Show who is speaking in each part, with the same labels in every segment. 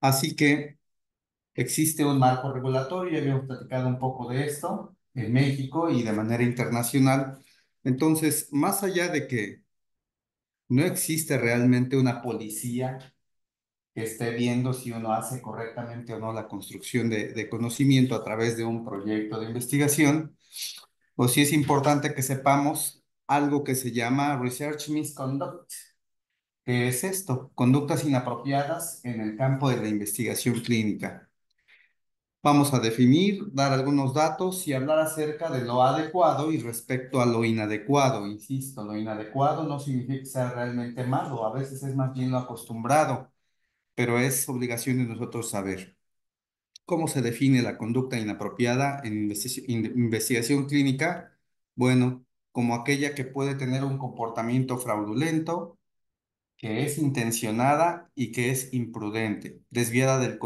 Speaker 1: Así que existe un marco regulatorio, ya habíamos platicado un poco de esto en México y de manera internacional. Entonces, más allá de que no existe realmente una policía que esté viendo si uno hace correctamente o no la construcción de conocimiento a través de un proyecto de investigación, o si es importante que sepamos algo que se llama Research Misconduct. ¿Qué es esto? Conductas inapropiadas en el campo de la investigación clínica. Vamos a definir, dar algunos datos y hablar acerca de lo adecuado y respecto a lo inadecuado. Insisto, lo inadecuado no significa que sea realmente malo, a veces es más bien lo acostumbrado, pero es obligación de nosotros saber cómo se define la conducta inapropiada en investigación clínica. Bueno, como aquella que puede tener un comportamiento fraudulento, que es intencionada y que es imprudente, desviada del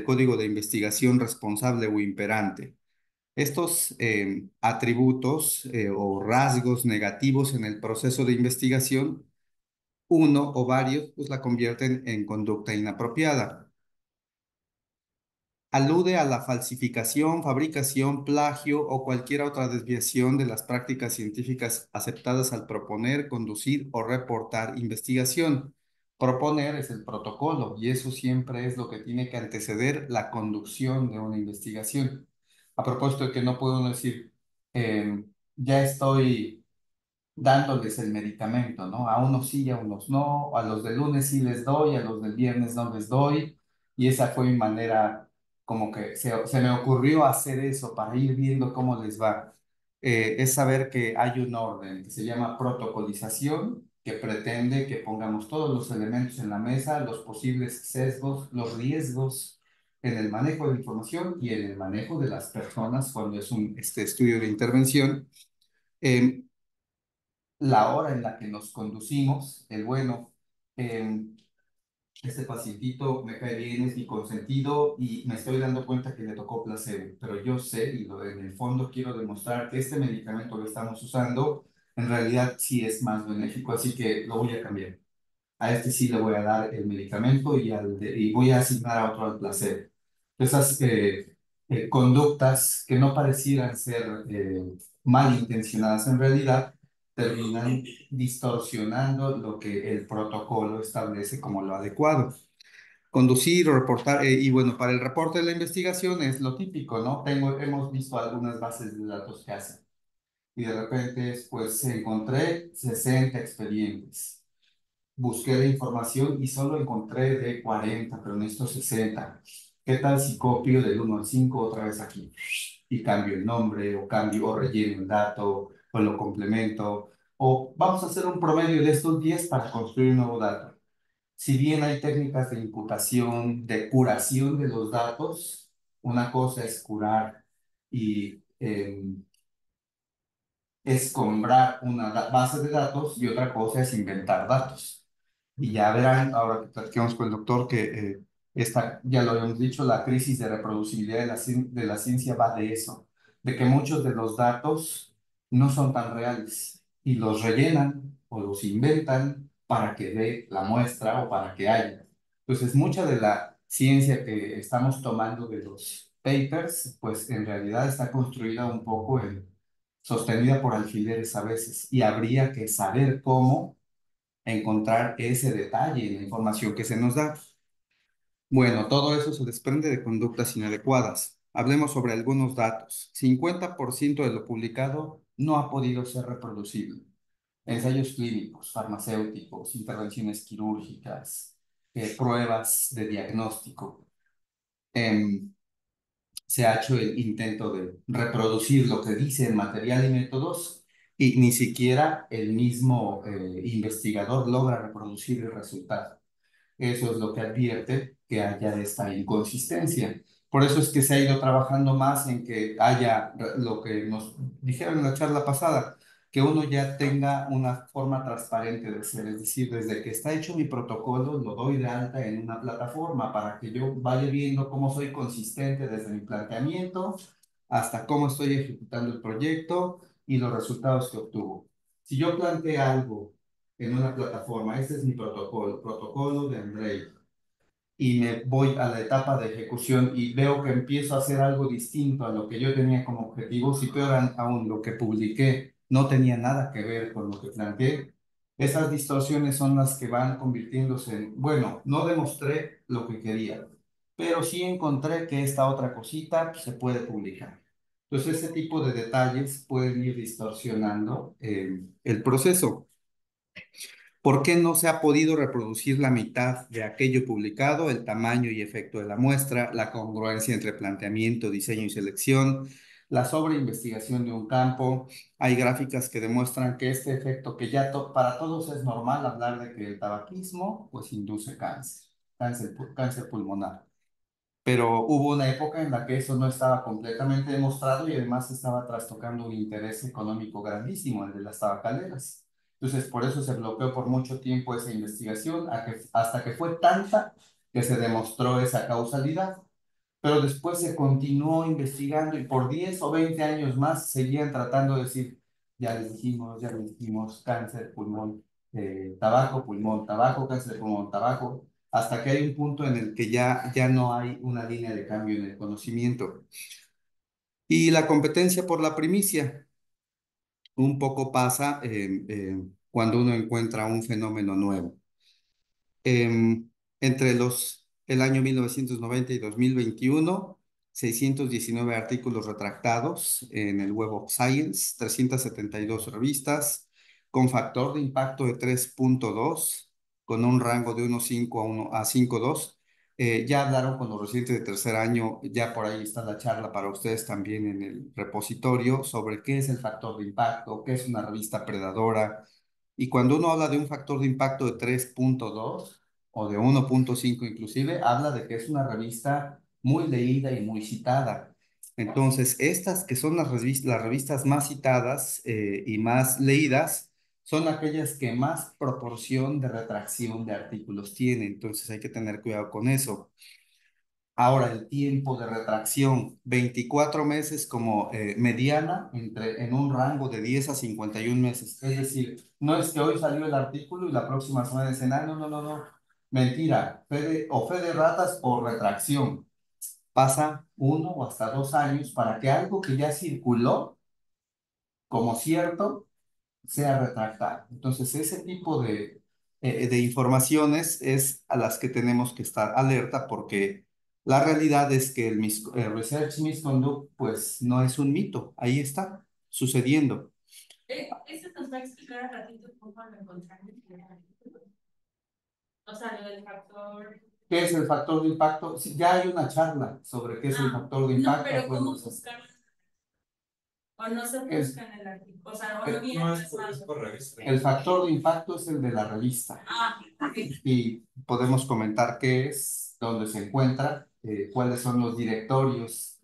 Speaker 1: código de investigación responsable o imperante. Estos atributos o rasgos negativos en el proceso de investigación, uno o varios, pues la convierten en conducta inapropiada. Alude a la falsificación, fabricación, plagio o cualquier otra desviación de las prácticas científicas aceptadas al proponer, conducir o reportar investigación. Proponer es el protocolo y eso siempre es lo que tiene que anteceder la conducción de una investigación. A propósito de que no puedo decir, ya estoy dándoles el medicamento, ¿no? A unos sí, a unos no, a los del lunes sí les doy, a los del viernes no les doy, y esa fue mi manera, como que se me ocurrió hacer eso para ir viendo cómo les va. Es saber que hay un orden que se llama protocolización, que pretende que pongamos todos los elementos en la mesa, los posibles sesgos, los riesgos en el manejo de la información y en el manejo de las personas cuando es un estudio de intervención. Em, la hora en la que nos conducimos, el bueno, eh, este pacientito me cae bien, es mi consentido y me estoy dando cuenta que le tocó placebo, pero yo sé y en el fondo quiero demostrar que este medicamento que estamos usando en realidad sí es más benéfico, así que lo voy a cambiar. A este sí le voy a dar el medicamento y voy a asignar a otro al placebo. Esas conductas que no parecieran ser malintencionadas en realidad terminan distorsionando lo que el protocolo establece como lo adecuado. Conducir o reportar, y bueno, para el reporte de la investigación es lo típico, ¿no? Hemos visto algunas bases de datos que hacen y de repente pues encontré 60 expedientes. Busqué la información y solo encontré de 40, pero necesito 60. ¿Qué tal si copio del 1 al 5 otra vez aquí? Y cambio el nombre, o cambio, o relleno el dato, o lo complemento, o vamos a hacer un promedio de estos 10 para construir un nuevo dato. Si bien hay técnicas de imputación, de curación de los datos, una cosa es curar y escombrar una base de datos y otra cosa es inventar datos. Y ya verán, ahora que platiquemos con el doctor, que esta, ya lo habíamos dicho, la crisis de reproducibilidad de la ciencia va de eso, de que muchos de los datos no son tan reales y los rellenan o los inventan para que dé la muestra o para que haya. Entonces, mucha de la ciencia que estamos tomando de los papers, pues en realidad está construida un poco sostenida por alfileres a veces, y habría que saber cómo encontrar ese detalle en la información que se nos da. Bueno, todo eso se desprende de conductas inadecuadas. Hablemos sobre algunos datos. 50% de lo publicado no ha podido ser reproducible. Ensayos clínicos, farmacéuticos, intervenciones quirúrgicas, pruebas de diagnóstico. Em, Se ha hecho el intento de reproducir lo que dice el material y métodos y ni siquiera el mismo investigador logra reproducir el resultado. Eso es lo que advierte que haya esta inconsistencia. Por eso es que se ha ido trabajando más en que haya lo que nos dijeron en la charla pasada, que uno ya tenga una forma transparente de ser. Es decir, desde que está hecho mi protocolo, lo doy de alta en una plataforma para que yo vaya viendo cómo soy consistente desde mi planteamiento hasta cómo estoy ejecutando el proyecto y los resultados que obtuvo. Si yo planteé algo en una plataforma, este es mi protocolo, protocolo de Andrei, y me voy a la etapa de ejecución y veo que empiezo a hacer algo distinto a lo que yo tenía como objetivo, y peor aún, lo que publiqué no tenía nada que ver con lo que planteé, esas distorsiones son las que van convirtiéndose en, bueno, no demostré lo que quería, pero sí encontré que esta otra cosita pues, se puede publicar. Entonces, ese tipo de detalles pueden ir distorsionando el proceso. ¿Por qué no se ha podido reproducir la mitad de aquello publicado? El tamaño y efecto de la muestra, la congruencia entre planteamiento, diseño y selección, la sobreinvestigación de un campo. Hay gráficas que demuestran que este efecto, que ya para todos es normal hablar de que el tabaquismo pues induce cáncer, cáncer pulmonar. Pero hubo una época en la que eso no estaba completamente demostrado y además estaba trastocando un interés económico grandísimo, el de las tabacaleras. Entonces, por eso se bloqueó por mucho tiempo esa investigación, hasta que fue tanta que se demostró esa causalidad. Pero después se continuó investigando y por 10 o 20 años más seguían tratando de decir, ya les dijimos, cáncer, pulmón, tabaco, pulmón, tabaco, cáncer de pulmón, tabaco, hasta que hay un punto en el que ya no hay una línea de cambio en el conocimiento. Y la competencia por la primicia, un poco pasa cuando uno encuentra un fenómeno nuevo. Em, entre el año 1990 y 2021, 619 artículos retractados en el Web of Science, 372 revistas, con factor de impacto de 3.2, con un rango de 1.5 a 5.2. Ya hablaron con los residentes de tercer año, ya por ahí está la charla para ustedes también en el repositorio sobre qué es el factor de impacto, qué es una revista predadora, y cuando uno habla de un factor de impacto de 3.2 o de 1.5 inclusive, habla de que es una revista muy leída y muy citada. Entonces, estas que son las revistas más citadas y más leídas, son aquellas que más proporción de retracción de artículos tienen. Entonces, hay que tener cuidado con eso. Ahora, el tiempo de retracción, 24 meses como mediana en un rango de 10 a 51 meses. Es decir, no es que hoy salió el artículo y la próxima semana dicen, ah, no, no, no, no. Mentira, fe de ratas o retracción. Pasa 1 o hasta 2 años para que algo que ya circuló como cierto sea retractado. Entonces, ese tipo de informaciones es a las que tenemos que estar alerta porque la realidad es que el research misconduct pues no es un mito, ahí está sucediendo. ¿Eso nos va a explicar a ratito cómo lo encontramos en el artículo? O sea, lo del factor. ¿Qué es el factor de impacto? Sí, ya hay una charla sobre qué es el factor de impacto. No, pero ¿cómo buscar? O no se busca en el artículo, o sea, o no viene no es por revista. El factor de impacto es el de la revista. Ah, ok. Y podemos comentar qué es, dónde se encuentra, cuáles son los directorios.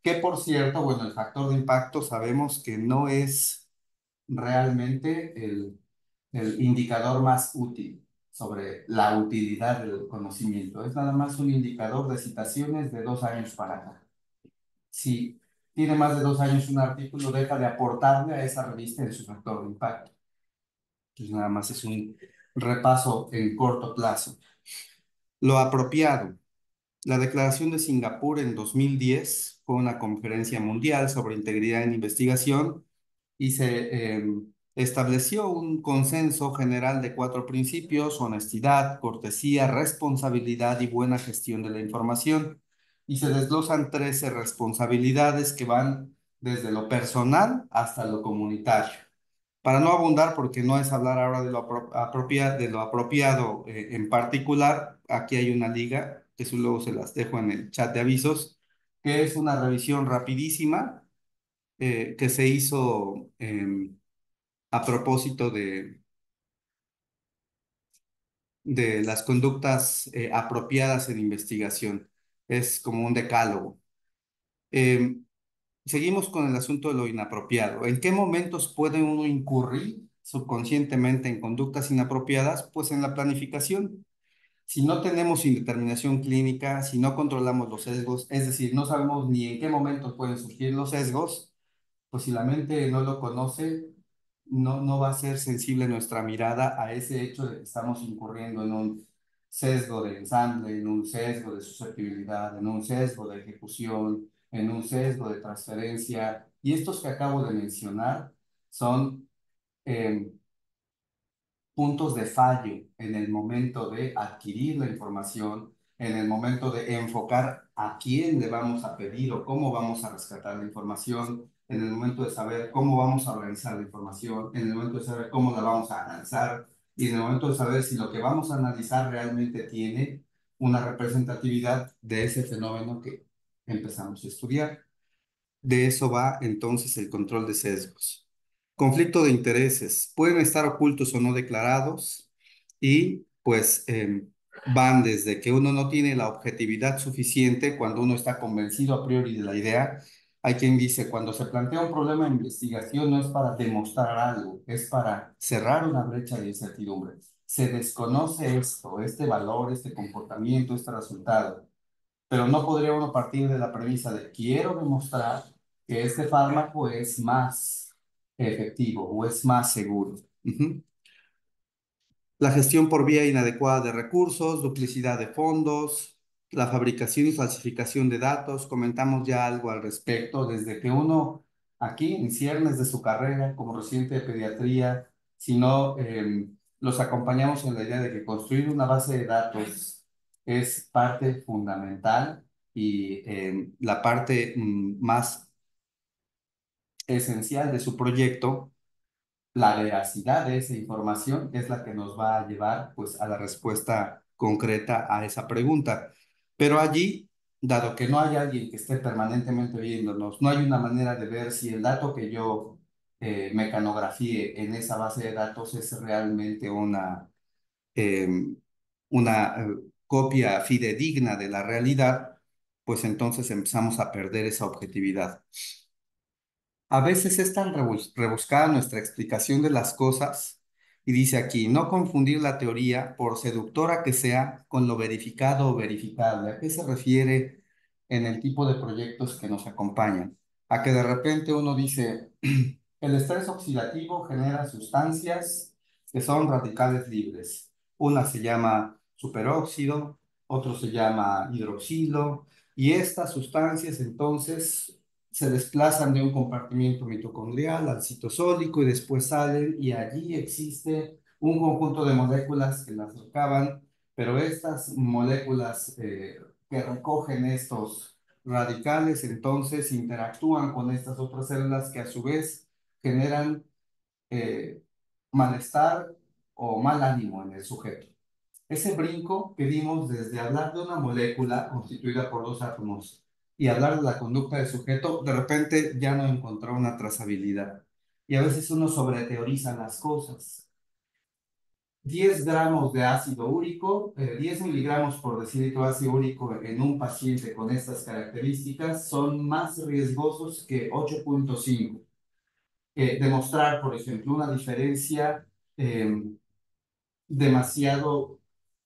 Speaker 1: Que por cierto, bueno, el factor de impacto sabemos que no es realmente el indicador más útil sobre la utilidad del conocimiento. Es nada más un indicador de citaciones de 2 años para acá. Si tiene más de 2 años un artículo, deja de aportarle a esa revista en su factor de impacto. Entonces, nada más es un repaso en corto plazo. Lo apropiado. La Declaración de Singapur en 2010 fue una conferencia mundial sobre integridad en investigación y se estableció un consenso general de 4 principios: honestidad, cortesía, responsabilidad y buena gestión de la información. Y se desglosan 13 responsabilidades que van desde lo personal hasta lo comunitario. Para no abundar, porque no es hablar ahora de de lo apropiado en particular, aquí hay una liga, que eso luego se las dejo en el chat de avisos, que es una revisión rapidísima que se hizo a propósito de las conductas apropiadas en investigación. Es como un decálogo. Em, Seguimos con el asunto de lo inapropiado. ¿En qué momentos puede uno incurrir subconscientemente en conductas inapropiadas? Pues en la planificación. Si no tenemos indeterminación clínica, si no controlamos los sesgos, es decir, no sabemos ni en qué momentos pueden surgir los sesgos, pues si la mente no lo conoce, no va a ser sensible nuestra mirada a ese hecho de que estamos incurriendo sesgo de ensamble, en un sesgo de susceptibilidad, en un sesgo de ejecución, en un sesgo de transferencia. Y estos que acabo de mencionar son eh, puntos de fallo en el momento de adquirir la información, en el momento de enfocar a quién le vamos a pedir o cómo vamos a rescatar la información, en el momento de saber cómo vamos a organizar la información, en el momento de saber cómo la vamos a analizar y en el momento de saber si lo que vamos a analizar realmente tiene una representatividad de ese fenómeno que empezamos a estudiar. De eso va entonces el control de sesgos. Conflicto de intereses. Pueden estar ocultos o no declarados y pues van desde que uno no tiene la objetividad suficiente cuando uno está convencido a priori de la idea. Hay quien dice, cuando se plantea un problema de investigación no es para demostrar algo, es para cerrar una brecha de incertidumbre. Se desconoce esto, este valor, este comportamiento, este resultado, pero no podría uno partir de la premisa de quiero demostrar que este fármaco es más efectivo o es más seguro. Ujú. La gestión por vía inadecuada de recursos, duplicidad de fondos, la fabricación y falsificación de datos. Comentamos ya algo al respecto desde que uno aquí en ciernes de su carrera como residente de pediatría, si no los acompañamos en la idea de que construir una base de datos es parte fundamental y la parte más esencial de su proyecto. La veracidad de esa información es la que nos va a llevar pues a la respuesta concreta a esa pregunta. Pero allí, dado que no hay alguien que esté permanentemente viéndonos, no hay una manera de ver si el dato que yo mecanografié en esa base de datos es realmente eh, una copia fidedigna de la realidad, pues entonces empezamos a perder esa objetividad. A veces es tan rebuscada nuestra explicación de las cosas, y dice aquí, no confundir la teoría, por seductora que sea, con lo verificado o verificable. ¿A qué se refiere en el tipo de proyectos que nos acompañan? A que de repente uno dice, el estrés oxidativo genera sustancias que son radicales libres. Una se llama superóxido, otro se llama hidroxilo, y estas sustancias entonces se desplazan de un compartimiento mitocondrial al citosólico y después salen y allí existe un conjunto de moléculas que las recaban, pero estas moléculas que recogen estos radicales entonces interactúan con estas otras células que a su vez generan eh, malestar o mal ánimo en el sujeto. Ese brinco que dimos desde hablar de una molécula constituida por dos átomos y hablar de la conducta del sujeto, de repente ya no encontró una trazabilidad. Y a veces uno sobreteoriza las cosas. 10 gramos de ácido úrico, 10 miligramos por decilitro de ácido úrico en un paciente con estas características son más riesgosos que 8,5. Demostrar, por ejemplo, una diferencia eh, demasiado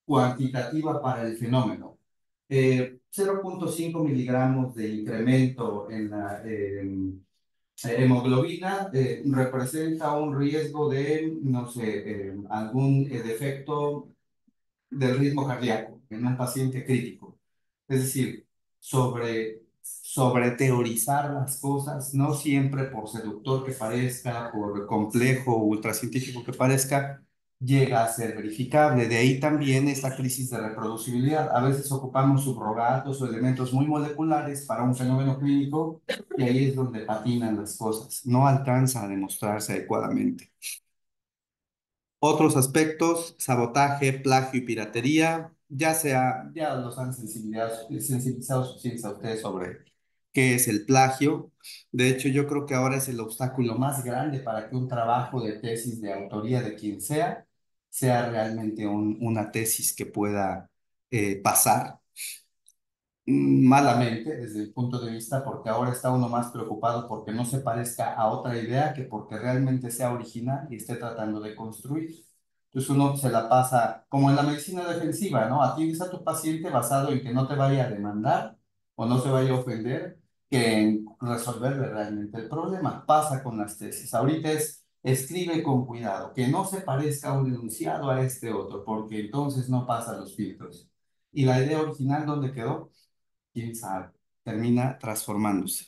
Speaker 1: cuantitativa para el fenómeno. 0,5 miligramos de incremento en la hemoglobina representa un riesgo de, no sé, algún defecto del ritmo cardíaco en un paciente crítico. Es decir, sobre teorizar las cosas, no siempre por seductor que parezca, por complejo o ultracientífico que parezca, llega a ser verificable. De ahí también esta crisis de reproducibilidad. A veces ocupamos subrogatos o elementos muy moleculares para un fenómeno clínico y ahí es donde patinan las cosas. No alcanza a demostrarse adecuadamente. Otros aspectos, sabotaje, plagio y piratería, ya los han sensibilizado suficientes a ustedes sobre qué es el plagio. De hecho, yo creo que ahora es el obstáculo más grande para que un trabajo de tesis de autoría de quien sea realmente una tesis que pueda pasar malamente desde el punto de vista, porque ahora está uno más preocupado porque no se parezca a otra idea que porque realmente sea original y esté tratando de construir. Entonces uno se la pasa como en la medicina defensiva, ¿no? Atiendes a tu paciente basado en que no te vaya a demandar o no se vaya a ofender, que en resolverle realmente el problema. Pasa con las tesis. Ahorita es escribe con cuidado, que no se parezca un enunciado a este otro, porque entonces no pasa los filtros. Y la idea original, ¿dónde quedó? Quién sabe, termina transformándose.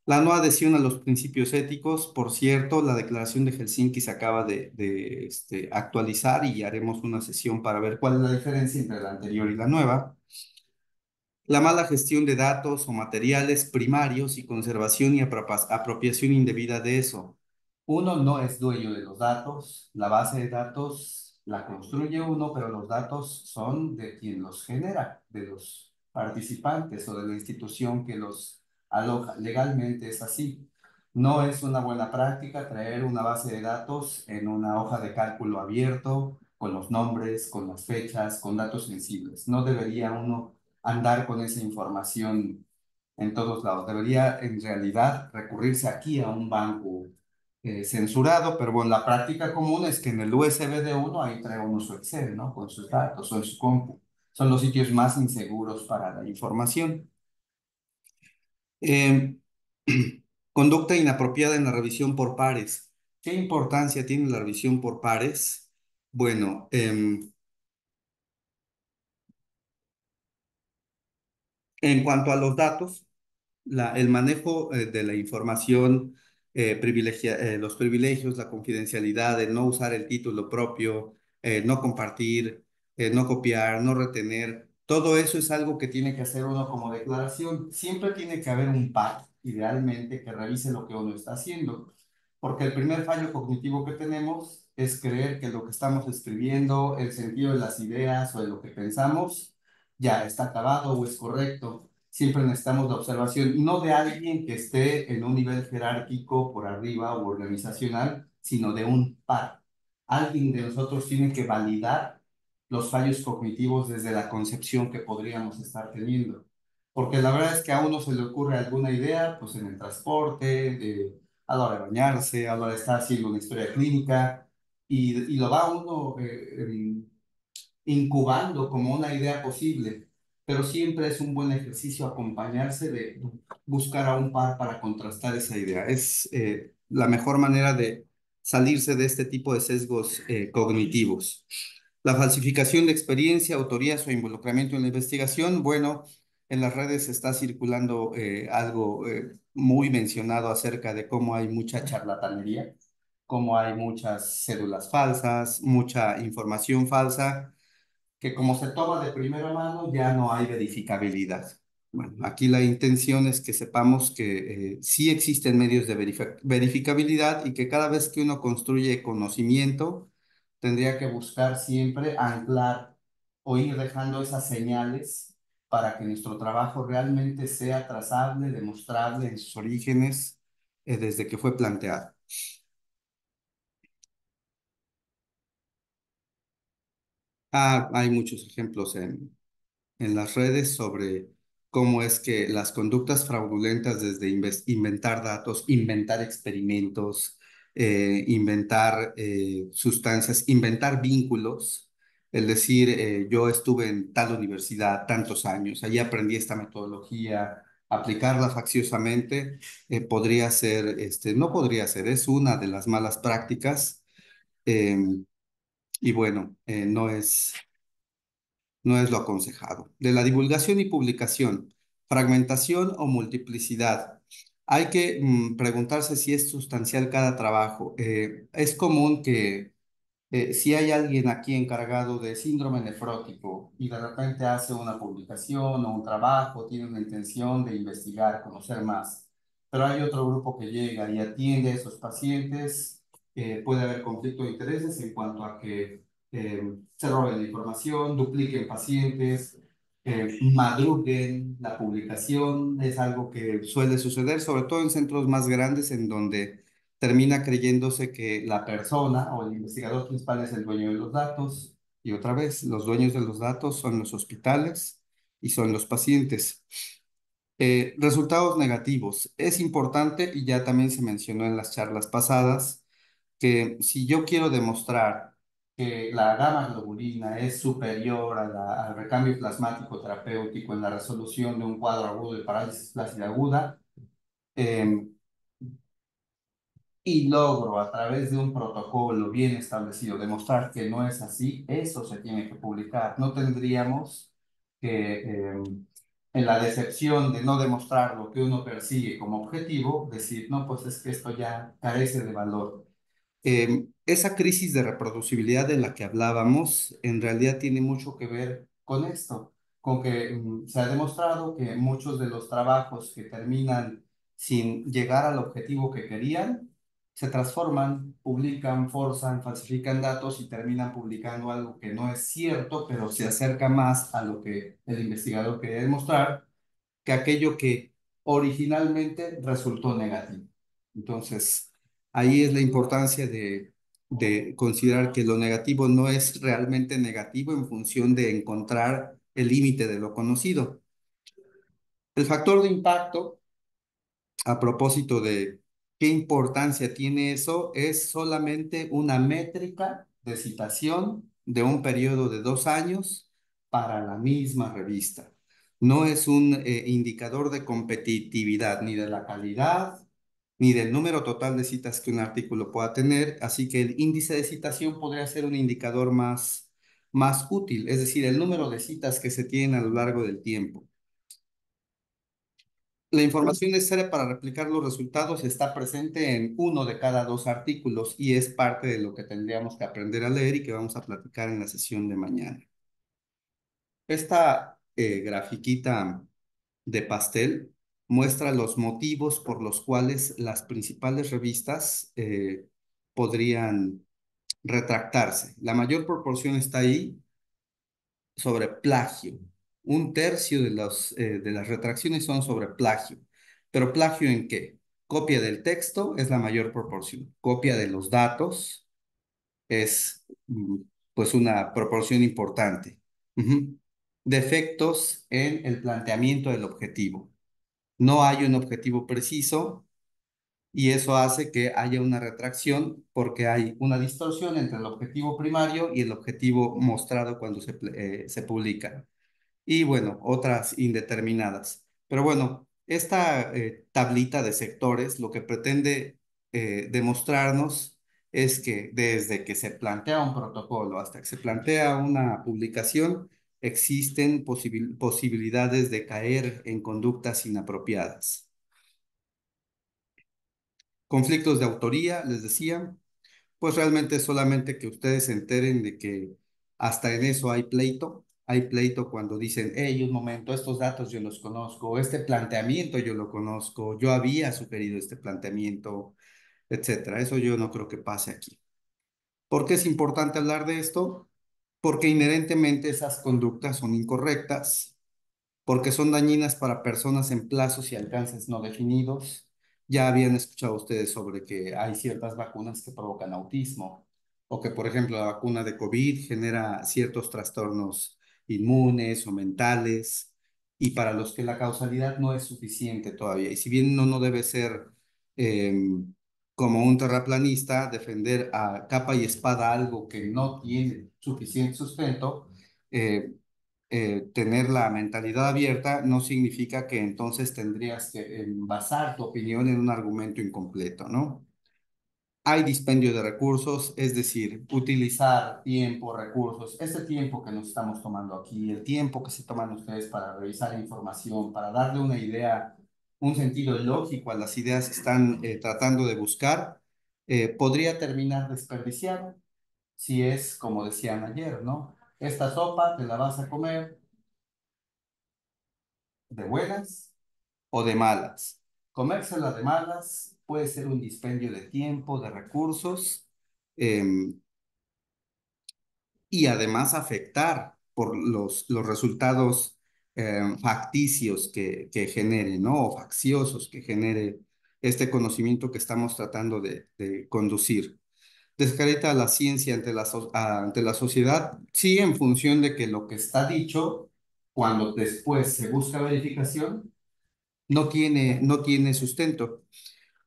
Speaker 1: La no adhesión a los principios éticos, por cierto, la Declaración de Helsinki se acaba de actualizar y haremos una sesión para ver cuál es la diferencia entre la anterior y la nueva. La mala gestión de datos o materiales primarios y conservación y apropiación indebida de eso. Uno no es dueño de los datos, la base de datos la construye uno, pero los datos son de quien los genera, de los participantes o de la institución que los aloja. Legalmente es así. No es una buena práctica traer una base de datos en una hoja de cálculo abierto, con los nombres, con las fechas, con datos sensibles. No debería uno andar con esa información en todos lados. Debería en realidad recurrirse aquí a un banco censurado, pero bueno, la práctica común es que en el USB de uno ahí trae uno su Excel, ¿no? Con sus datos o en su compu. Son los sitios más inseguros para la información. Eh, Conducta inapropiada en la revisión por pares. ¿Qué importancia tiene la revisión por pares? Bueno, en cuanto a los datos, el manejo de la información, los privilegios, la confidencialidad, de no usar el título propio, no compartir, no copiar, no retener, todo eso es algo que tiene que hacer uno como declaración. Siempre tiene que haber un par, idealmente, que revise lo que uno está haciendo, porque el primer fallo cognitivo que tenemos es creer que lo que estamos escribiendo, el sentido de las ideas o de lo que pensamos, ya está acabado o es correcto. Siempre necesitamos la observación, no de alguien que esté en un nivel jerárquico por arriba o organizacional, sino de un par. Alguien de nosotros tiene que validar los fallos cognitivos desde la concepción que podríamos estar teniendo. Porque la verdad es que a uno se le ocurre alguna idea, pues en el transporte, a la hora de bañarse, a la hora de estar haciendo una historia clínica, y lo va uno incubando como una idea posible, pero siempre es un buen ejercicio acompañarse de buscar a un par para contrastar esa idea. Es la mejor manera de salirse de este tipo de sesgos cognitivos. La falsificación de experiencia, autorías o involucramiento en la investigación, bueno, en las redes está circulando algo muy mencionado acerca de cómo hay mucha charlatanería, cómo hay muchas cédulas falsas, mucha información falsa que como se toma de primera mano ya no hay verificabilidad. Bueno, aquí la intención es que sepamos que sí existen medios de verificabilidad y que cada vez que uno construye conocimiento, tendría que buscar siempre anclar o ir dejando esas señales para que nuestro trabajo realmente sea trazable, demostrable en sus orígenes, desde que fue planteado. Hay muchos ejemplos en las redes sobre cómo es que las conductas fraudulentas desde inventar datos, inventar experimentos, inventar sustancias, inventar vínculos, es decir, yo estuve en tal universidad tantos años, allí aprendí esta metodología, aplicarla facciosamente podría ser, no podría ser, es una de las malas prácticas eh, y bueno, no es lo aconsejado. De la divulgación y publicación, fragmentación o multiplicidad. Hay que preguntarse si es sustancial cada trabajo. Es común que si hay alguien aquí encargado de síndrome nefrótico y de repente hace una publicación o un trabajo, tiene una intención de investigar, conocer más, pero hay otro grupo que llega y atiende a esos pacientes, puede haber conflicto de intereses en cuanto a que se roben la información, dupliquen pacientes, madruguen la publicación, es algo que suele suceder, sobre todo en centros más grandes en donde termina creyéndose que la persona o el investigador principal es el dueño de los datos. Y otra vez, los dueños de los datos son los hospitales y son los pacientes. Resultados negativos. Es importante, y ya también se mencionó en las charlas pasadas, que si yo quiero demostrar que la gamma globulina es superior a al recambio plasmático terapéutico en la resolución de un cuadro agudo de parálisis flácida aguda, eh, y logro a través de un protocolo bien establecido demostrar que no es así, eso se tiene que publicar. No tendríamos que, en la decepción de no demostrar lo que uno persigue como objetivo, decir, no, pues es que esto ya carece de valor. Esa crisis de reproducibilidad de la que hablábamos en realidad tiene mucho que ver con esto, con que se ha demostrado que muchos de los trabajos que terminan sin llegar al objetivo que querían, se transforman, publican, forzan, falsifican datos y terminan publicando algo que no es cierto, pero se acerca más a lo que el investigador quería demostrar que aquello que originalmente resultó negativo. Entonces, ahí es la importancia de considerar que lo negativo no es realmente negativo en función de encontrar el límite de lo conocido. El factor de impacto, a propósito de qué importancia tiene eso, es solamente una métrica de citación de un periodo de 2 años para la misma revista. No es un indicador de competitividad ni de la calidad ni del número total de citas que un artículo pueda tener, así que el índice de citación podría ser un indicador más útil, es decir, el número de citas que se tienen a lo largo del tiempo. La información necesaria para replicar los resultados está presente en uno de cada dos artículos y es parte de lo que tendríamos que aprender a leer y que vamos a platicar en la sesión de mañana. Esta grafiquita de pastel muestra los motivos por los cuales las principales revistas podrían retractarse. La mayor proporción está ahí sobre plagio. Un tercio de las retracciones son sobre plagio. ¿Pero plagio en qué? Copia del texto es la mayor proporción. Copia de los datos es pues una proporción importante. Ujú. Defectos en el planteamiento del objetivo. No hay un objetivo preciso y eso hace que haya una retracción porque hay una distorsión entre el objetivo primario y el objetivo mostrado cuando se publica y bueno, otras indeterminadas. Pero bueno, esta tablita de sectores lo que pretende demostrarnos es que desde que se plantea un protocolo hasta que se plantea una publicación, existen posibilidades de caer en conductas inapropiadas. Conflictos de autoría, les decía, pues realmente solamente que ustedes se enteren de que hasta en eso hay pleito. Hay pleito cuando dicen, hey, un momento, estos datos yo los conozco, este planteamiento yo lo conozco, yo había sugerido este planteamiento, etcétera. Eso yo no creo que pase aquí. ¿Por qué es importante hablar de esto? Porque inherentemente esas conductas son incorrectas porque son dañinas para personas en plazos y alcances no definidos. Ya habían escuchado ustedes sobre que hay ciertas vacunas que provocan autismo, o que, por ejemplo, la vacuna de COVID genera ciertos trastornos inmunes o mentales, y para los que la causalidad no es suficiente todavía. Y si bien uno no debe ser como un terraplanista, defender a capa y espada algo que no tiene suficiente sustento, eh, tener la mentalidad abierta no significa que entonces tendrías que basar tu opinión en un argumento incompleto, ¿no? Hay dispendio de recursos, es decir, utilizar tiempo, recursos, ese tiempo que nos estamos tomando aquí, el tiempo que se toman ustedes para revisar información, para darle una idea, un sentido lógico a las ideas que están tratando de buscar, podría terminar desperdiciado si es como decían ayer, ¿no? Esta sopa te la vas a comer de buenas o de malas. Comérsela de malas puede ser un dispendio de tiempo, de recursos, em, y además afectar por los resultados facticios que genere, ¿no? O facciosos que genere este conocimiento que estamos tratando de conducir. Descarita la ciencia ante la sociedad, sí, en función de que lo que está dicho, cuando después se busca verificación, no tiene sustento.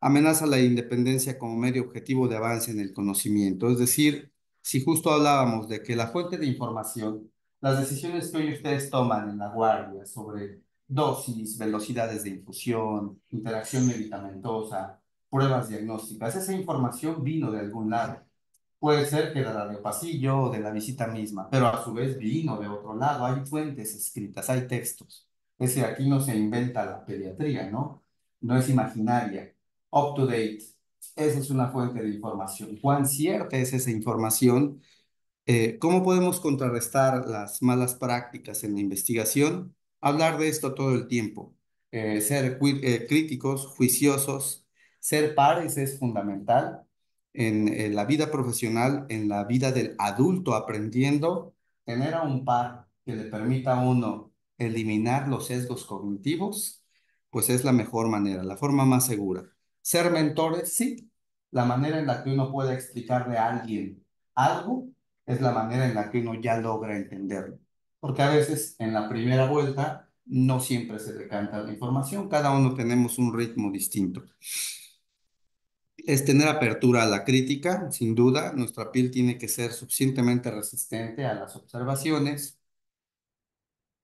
Speaker 1: Amenaza la independencia como medio objetivo de avance en el conocimiento. Es decir, si justo hablábamos de que la fuente de información, las decisiones que hoy ustedes toman en la guardia sobre dosis, velocidades de infusión, interacción medicamentosa, pruebas diagnósticas. Esa información vino de algún lado. Puede ser que de la del pasillo o de la visita misma, pero a su vez vino de otro lado. Hay fuentes escritas, hay textos. Es decir, aquí no se inventa la pediatría, ¿no? No es imaginaria. Up to date. Esa es una fuente de información. ¿Cuán cierta es esa información? ¿Cómo podemos contrarrestar las malas prácticas en la investigación? Hablar de esto todo el tiempo. Ser críticos, juiciosos, ser pares es fundamental en la vida profesional, en la vida del adulto aprendiendo. Tener a un par que le permita a uno eliminar los sesgos cognitivos, pues es la mejor manera, la forma más segura. Ser mentores, sí, la manera en la que uno puede explicarle a alguien algo es la manera en la que uno ya logra entenderlo. Porque a veces en la primera vuelta no siempre se decanta la información, cada uno tenemos un ritmo distinto. Es tener apertura a la crítica, sin duda, nuestra piel tiene que ser suficientemente resistente a las observaciones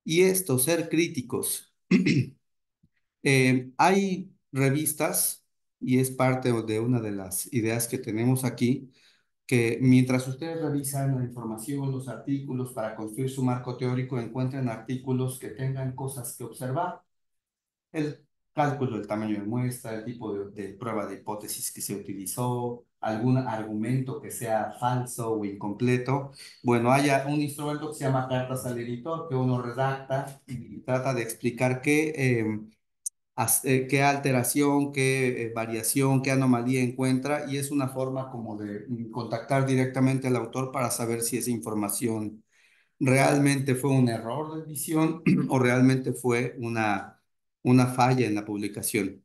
Speaker 1: y esto, ser críticos. Hay revistas, y es parte de una de las ideas que tenemos aquí, que mientras ustedes revisan la información, los artículos para construir su marco teórico, encuentren artículos que tengan cosas que observar. El cálculo del tamaño de muestra, el tipo de prueba de hipótesis que se utilizó, algún argumento que sea falso o incompleto. Bueno, haya un instrumento que se llama cartas al editor, que uno redacta y trata de explicar qué alteración, qué variación, qué anomalía encuentra y es una forma como de contactar directamente al autor para saber si esa información realmente fue un error de edición o realmente fue una falla en la publicación.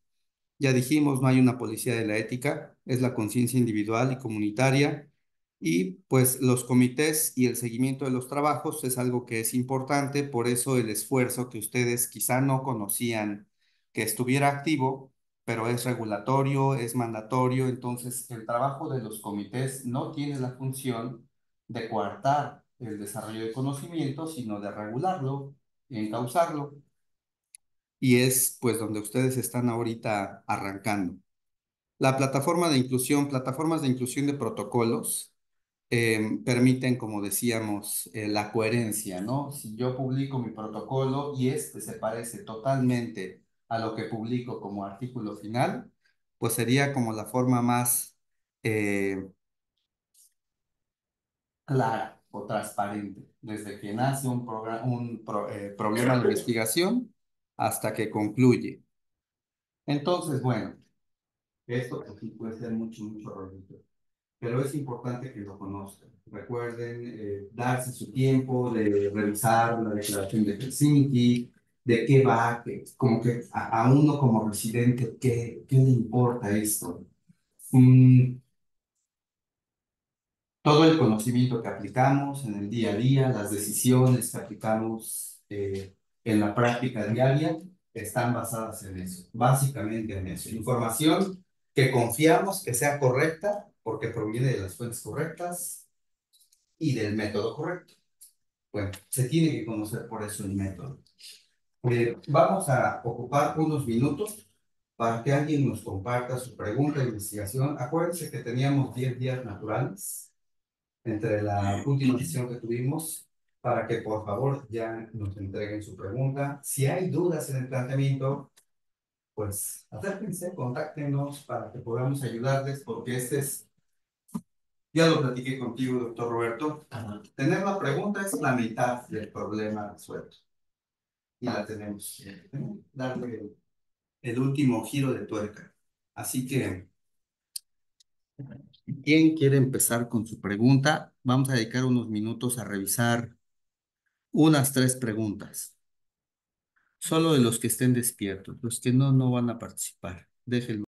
Speaker 1: Ya dijimos, no hay una policía de la ética, es la conciencia individual y comunitaria. Y pues los comités y el seguimiento de los trabajos es algo que es importante, por eso el esfuerzo que ustedes quizá no conocían que estuviera activo, pero es regulatorio, es mandatorio, entonces el trabajo de los comités no tiene la función de coartar el desarrollo de conocimiento, sino de regularlo y encauzarlo y es pues donde ustedes están ahorita arrancando. La plataforma de inclusión, plataformas de inclusión de protocolos permiten, como decíamos, la coherencia, ¿no? Si yo publico mi protocolo y este se parece totalmente a lo que publico como artículo final, pues sería como la forma más eh, clara o transparente, desde que nace problema de investigación hasta que concluye. Entonces, bueno, esto pues, sí puede ser mucho, mucho rollo, pero es importante que lo conozcan. Recuerden darse su tiempo de revisar la declaración de Helsinki, de qué va, como que a uno como residente, ¿qué le importa esto? Mm, todo el conocimiento que aplicamos en el día a día, las decisiones que aplicamos en la práctica diaria, están basadas en eso, básicamente en eso. Información que confiamos que sea correcta porque proviene de las fuentes correctas y del método correcto. Bueno, se tiene que conocer por eso el método. Vamos a ocupar unos minutos para que alguien nos comparta su pregunta de investigación. Acuérdense que teníamos 10 días naturales entre la última sesión que tuvimos para que por favor ya nos entreguen su pregunta. Si hay dudas en el planteamiento, pues acérquense, contáctenos para que podamos ayudarles, porque ya lo platiqué contigo, doctor Roberto. Ajá. Tener la pregunta es la mitad del problema resuelto. Y la tenemos. Darle el último giro de tuerca. Así que, ¿quién quiere empezar con su pregunta? Vamos a dedicar unos minutos a revisar unas 3 preguntas. Solo de los que estén despiertos, los que no van a participar. Déjenlo.